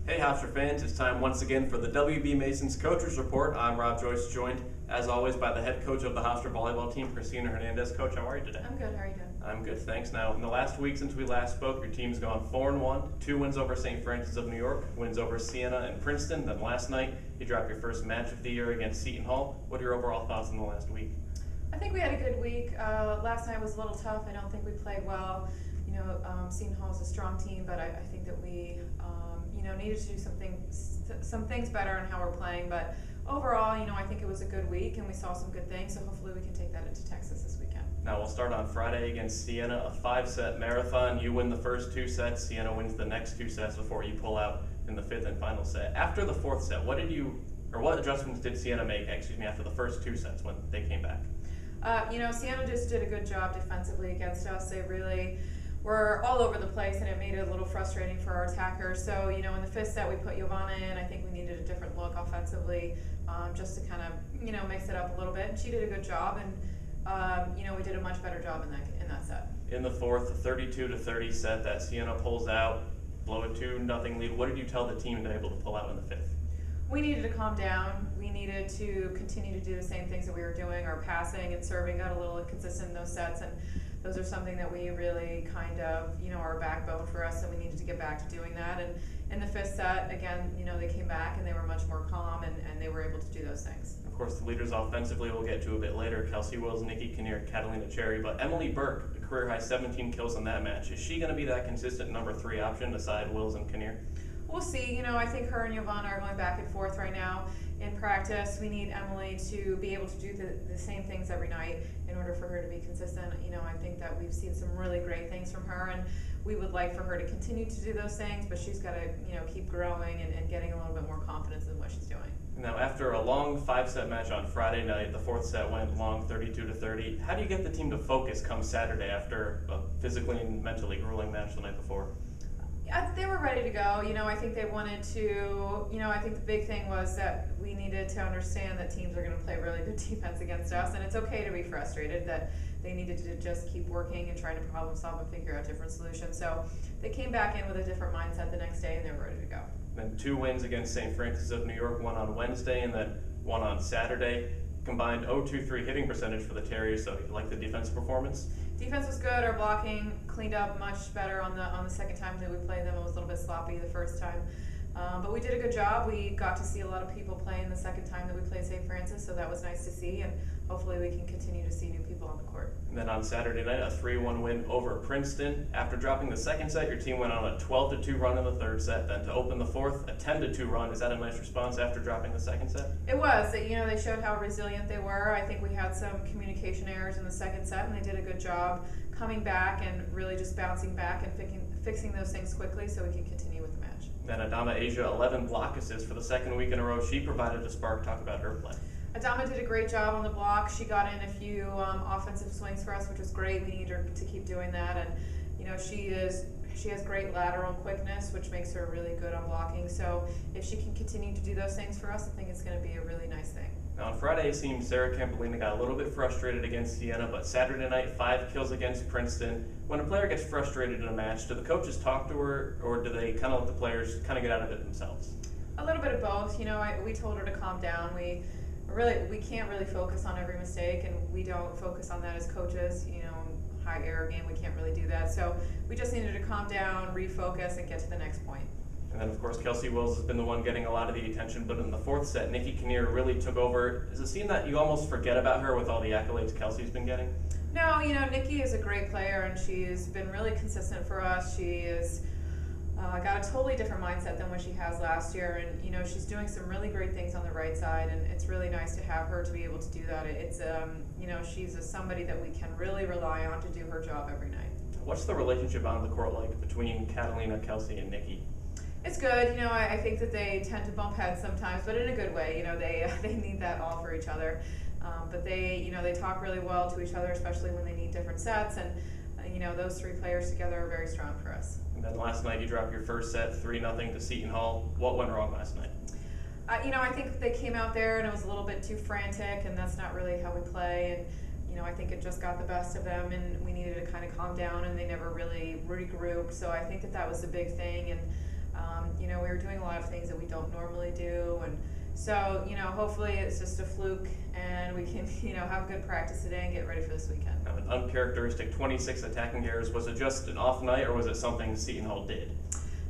Hey Hofstra fans, it's time once again for the WB Masons Coaches Report. I'm Rob Joyce, joined as always by the head coach of the Hofstra volleyball team, Kristina Hernandez. Coach, how are you today? I'm good, how are you doing? I'm good, thanks. Now, in the last week since we last spoke, your team's gone 4-1, 2 wins over St. Francis of New York, wins over Siena and Princeton. Then last night, you dropped your first match of the year against Seton Hall. What are your overall thoughts in the last week? I think we had a good week. Last night was a little tough. I don't think we played well. Seton Hall is a strong team, but I think that we, needed to do some things better in how we're playing. But overall, I think it was a good week, and we saw some good things. So hopefully, we can take that into Texas this weekend. Now we'll start on Friday against Siena, a 5-set marathon. You win the first 2 sets. Siena wins the next 2 sets before you pull out in the 5th and final set. After the 4th set, what adjustments did Siena make? After the first 2 sets when they came back. Siena just did a good job defensively against us. They really were all over the place, and it made it a little frustrating for our attackers. So, in the 5th set, we put Giovanna in. I think we needed a different look offensively, just to kind of, mix it up a little bit. And she did a good job, and, we did a much better job in that set. In the 4th, 32-30 set that Siena pulls out, blow a 2-0 lead. What did you tell the team to be able to pull out in the 5th? We needed to calm down. We needed to continue to do the same things that we were doing. Our passing and serving got a little inconsistent in those sets, and those are something that we really kind of, are a backbone for us, and we needed to get back to doing that. And in the 5th set, again, they came back and they were much more calm, and they were able to do those things. Of course, the leaders offensively we'll get to a bit later. Kelsey Wills, Nikki Kinnear, Catalina Cherry, but Emily Burke, a career-high 17 kills in that match. Is she going to be that consistent number 3 option beside Wills and Kinnear? We'll see. I think her and Giovanna are going back and forth right now in practice. We need Emily to be able to do the same things every night in order for her to be consistent. I think that we've seen some really great things from her, and we would like for her to continue to do those things, but she's got to, keep growing and getting a little bit more confidence in what she's doing. Now, after a long 5-set match on Friday night, the 4th set went long, 32-30. How do you get the team to focus come Saturday after a physically and mentally grueling match the night before? They were ready to go. I think they wanted to, I think the big thing was that we needed to understand that teams are going to play really good defense against us, and it's okay to be frustrated, that they needed to just keep working and trying to problem solve and figure out different solutions. So they came back in with a different mindset the next day, and they were ready to go. Then 2 wins against St. Francis of New York, one on Wednesday and then one on Saturday. Combined 0.23 hitting percentage for the Terriers, so you like the defensive performance? Defense was good. Our blocking cleaned up much better on the second time that we played them. It was a little bit sloppy the first time. But we did a good job. We got to see a lot of people playing the second time that we played St. Francis, so that was nice to see, and hopefully we can continue to see new people on the court. And then on Saturday night, a 3-1 win over Princeton. After dropping the 2nd set, your team went on a 12-2 run in the 3rd set. Then to open the 4th, a 10-2 run. Is that a nice response after dropping the 2nd set? It was. They showed how resilient they were. I think we had some communication errors in the 2nd set, and they did a good job coming back and really just bouncing back and fixing those things quickly so we can continue with the match. Then Adama Asia, 11 block assists for the 2nd week in a row. She provided a spark. Talk about her play. Adama did a great job on the block. She got in a few offensive swings for us, which was great. We need her to keep doing that, and she has great lateral quickness, which makes her really good on blocking. So if she can continue to do those things for us, I think it's going to be a really nice thing. Now on Friday, it seemed Sarah Campolina got a little bit frustrated against Siena, but Saturday night, 5 kills against Princeton. When a player gets frustrated in a match, do the coaches talk to her, or do they kind of let the players kind of get out of it themselves? A little bit of both. We told her to calm down. We can't really focus on every mistake, and we don't focus on that as coaches. High error game, we can't really do that. So we just needed to calm down, refocus, and get to the next point. And then, of course, Kelsey Wills has been the one getting a lot of the attention, but in the 4th set, Nikki Kinnear really took over. Does it seem that you almost forget about her with all the accolades Kelsey's been getting? No, Nikki is a great player, and she's been really consistent for us. She is got a totally different mindset than what she has last year, and she's doing some really great things on the right side, and it's really nice to have her to be able to do that. It's she's somebody that we can really rely on to do her job every night. What's the relationship on the court like between Catalina, Kelsey, and Nikki? It's good. I think that they tend to bump heads sometimes, but in a good way. They need that all for each other. But they talk really well to each other, especially when they need different sets, and those 3 players together are very strong for us. And then last night you dropped your first set, 3-0 to Seton Hall. What went wrong last night? I think they came out there and it was a little bit too frantic, and that's not really how we play. And I think it just got the best of them, and we needed to kind of calm down, and they never really regrouped. So I think that was the big thing. And we were doing a lot of things that we don't normally do, and so, hopefully it's just a fluke and we can, have a good practice today and get ready for this weekend. Now, an uncharacteristic 26 attacking errors, was it just an off night or was it something Seton Hall did?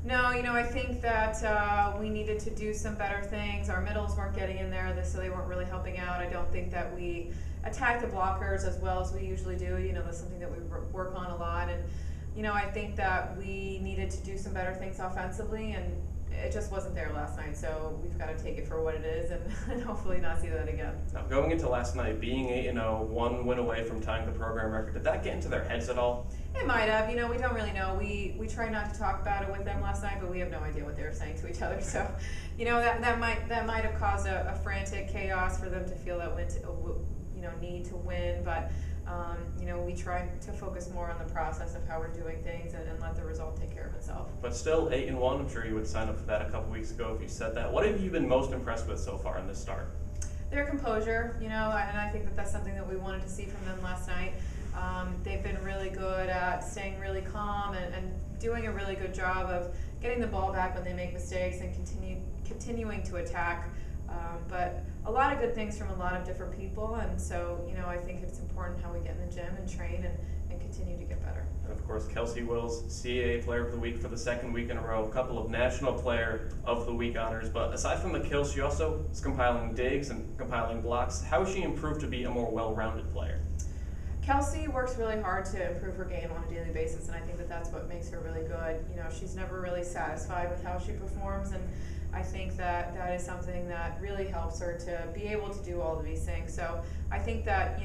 No, I think that we needed to do some better things. Our middles weren't getting in there, so they weren't really helping out. I don't think that we attacked the blockers as well as we usually do. That's something that we work on a lot. And, I think that we needed to do some better things offensively, and it just wasn't there last night. So we've got to take it for what it is and hopefully not see that again. Now, going into last night, being 8-0, one win away from tying the program record, did that get into their heads at all? It might have. We don't really know. We tried not to talk about it with them last night, but we have no idea what they were saying to each other. So, that might have caused a frantic chaos for them to feel that need to win. But we try to focus more on the process of how we're doing things and let the result take care of itself. But still 8-1. I'm sure you would sign up for that a couple weeks ago if you said that. What have you been most impressed with so far in this start? Their composure, and I think that that's something that we wanted to see from them last night. They've been really good at staying really calm and doing a really good job of getting the ball back when they make mistakes and continuing to attack. But a lot of good things from a lot of different people, and so I think it's important how we get in the gym and train and continue to get better. And of course, Kelsey Wills, CAA Player of the Week for the second week in a row, a couple of National Player of the Week honors. But aside from the kills, she also is compiling digs and compiling blocks. How has she improved to be a more well-rounded player? Kelsey works really hard to improve her game on a daily basis, and I think that that's what makes her really good. She's never really satisfied with how she performs, and I think that that is something that really helps her to be able to do all of these things. So I think that,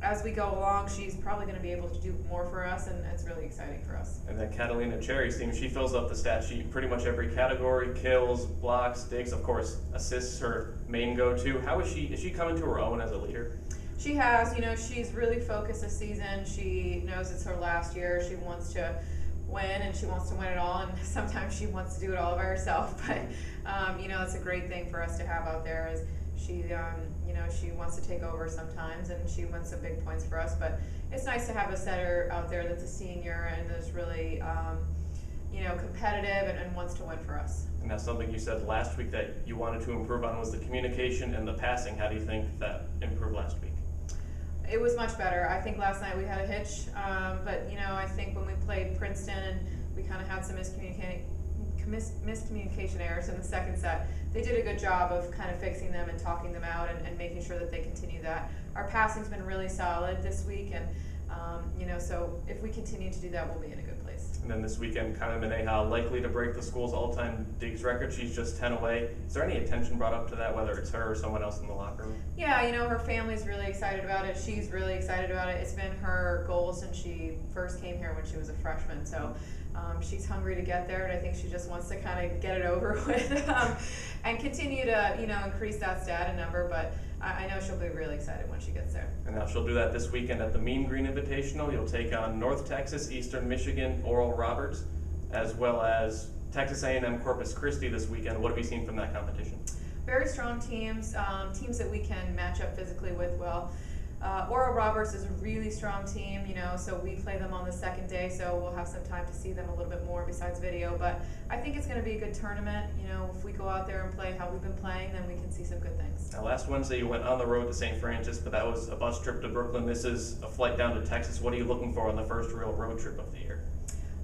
as we go along, she's probably going to be able to do more for us, and it's really exciting for us. And then Catalina Cherry seems she fills up the stat sheet pretty much every category: kills, blocks, digs, of course, assists her main go-to. How is she? Is she coming to her own as a leader? She has. She's really focused this season. She knows it's her last year. She wants to win, and she wants to win it all, and sometimes she wants to do it all by herself. But it's a great thing for us to have out there. Is she she wants to take over sometimes, and she wins some big points for us. But it's nice to have a setter out there that's a senior and is really competitive and wants to win for us. And that's something you said last week that you wanted to improve on was the communication and the passing. How do you think that improved last week? It was much better. I think last night we had a hitch, but I think when we played Princeton and we kind of had some miscommunication errors in the second set, they did a good job of kind of fixing them and talking them out and making sure that they continue that. Our passing's been really solid this week, and so if we continue to do that, we'll be in a good place. And then this weekend, Carmen Meneja likely to break the school's all-time digs record. She's just 10 away. Is there any attention brought up to that, whether it's her or someone else in the locker room? Yeah, her family's really excited about it. She's really excited about it. It's been her goal since she first came here when she was a freshman. So she's hungry to get there, and I think she just wants to kind of get it over with and continue to, increase that stat and number. But I know she'll be really excited when she gets there. And now she'll do that this weekend at the Mean Green Invitational. You'll take on North Texas, Eastern Michigan, Oral Roberts, as well as Texas A&M Corpus Christi this weekend. What have you seen from that competition? Very strong teams, teams that we can match up physically with well. Oral Roberts is a really strong team, so we play them on the second day, so we'll have some time to see them a little bit more besides video. But I think it's going to be a good tournament. If we go out there and play how we've been playing, then we can see some good things. Now, last Wednesday you went on the road to St. Francis, but that was a bus trip to Brooklyn. This is a flight down to Texas. What are you looking for on the first real road trip of the year?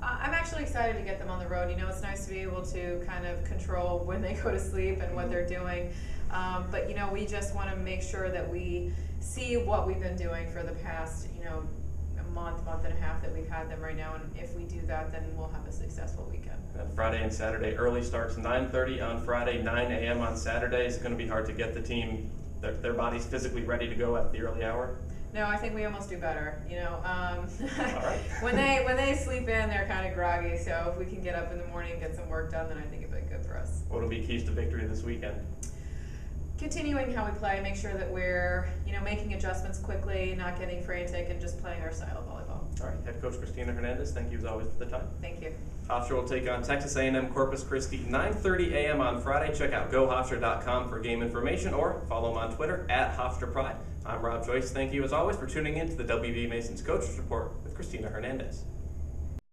I'm actually excited to get them on the road. It's nice to be able to kind of control when they go to sleep and what they're doing. But we just want to make sure that we see what we've been doing for the past, a month and a half that we've had them right now. And if we do that, then we'll have a successful weekend. And Friday and Saturday, early starts 9:30 on Friday, 9 a.m. on Saturday. It's going to be hard to get the team, their bodies physically ready to go at the early hour. No, I think we almost do better. All right. when they sleep in, they're kind of groggy. So if we can get up in the morning and get some work done, then I think it'd be good for us. What will be keys to victory this weekend? Continuing how we play, make sure that we're making adjustments quickly, not getting frantic, and just playing our style of volleyball. All right, head coach Kristina Hernandez, thank you as always for the time. Thank you. Hofstra will take on Texas A&M Corpus Christi 9:30 a.m. on Friday. Check out GoHofstra.com for game information or follow them on Twitter @HofstraPride. I'm Rob Joyce. Thank you as always for tuning in to the WB Mason's Coaches Report with Kristina Hernandez.